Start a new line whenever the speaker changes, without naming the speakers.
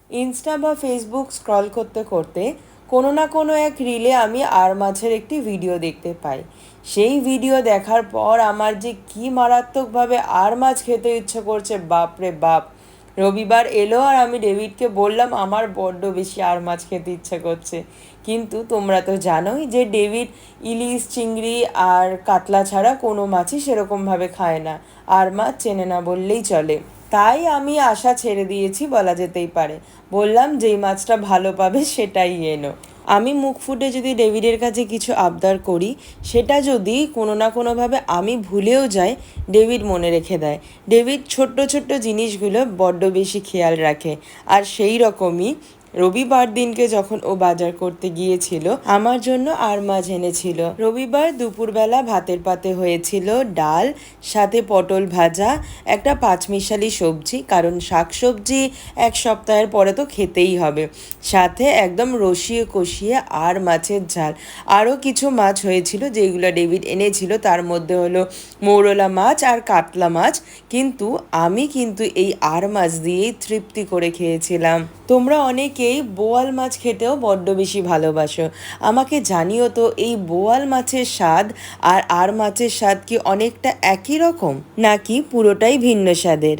Insta বা Facebook scroll করতে করতে কোনো না কোনো এক রিলে আমি আর মাছের একটি ভিডিও দেখতে পাই। সেই ভিডিও দেখার পর আমার যে কি মারাত্মকভাবে আর মাছ খেতে ইচ্ছে করছে, বাপরে বাপ। রবিবার এলো আর আমি ডেভিডকে বললাম আমার বড্ড বেশি আর মাছ খেতে ইচ্ছে করছে। কিন্তু তোমরা তো জানোই যে ডেভিড ইলিশ, চিংড়ি আর কাতলা ছাড়া কোনো মাছই সেরকমভাবে খায় না, আর মাছ চেনে না বললেই চলে। তাই আমি আশা ছেড়ে দিয়েছি বলা যেতেই পারে। বললাম যেই মাছটা ভালো পাবে সেটাই এনো। আমি মুখ ফুটে যদি ডেভিডের কাছে কিছু আবদার করি, সেটা যদি কোনো না কোনোভাবে আমি ভুলেও যাই, ডেভিড মনে রেখে দেয়। ডেভিড ছোট্ট ছোট্ট জিনিসগুলো বড্ড বেশি খেয়াল রাখে। আর সেই রকমই রবিবার দিনকে যখন ও বাজার করতে গিয়েছিল, আমার জন্য আর মাছ এনেছিল। রবিবার দুপুরবেলা ভাতের পাতে হয়েছিল ডাল, সাথে পটল ভাজা, একটা পাঁচমিশালি সবজি, কারণ শাক সবজি এক সপ্তাহের পরে তো খেতেই হবে, সাথে একদম রসিয়ে কষিয়ে আর মাছের ঝাল। আরও কিছু মাছ হয়েছিল যেগুলো ডেভিড এনেছিল, তার মধ্যে হলো মৌরলা মাছ আর কাতলা মাছ। কিন্তু আমি এই আর মাছ দিয়েই তৃপ্তি করে খেয়েছিলাম। তোমরা অনেকেই বোয়াল মাছ খেতেও বড্ড বেশি ভালোবাসো। আমাকে জানিও তো, এই বোয়াল মাছের স্বাদ আর মাছের স্বাদ কি অনেকটা একই রকম, নাকি পুরোটাই ভিন্ন স্বাদের?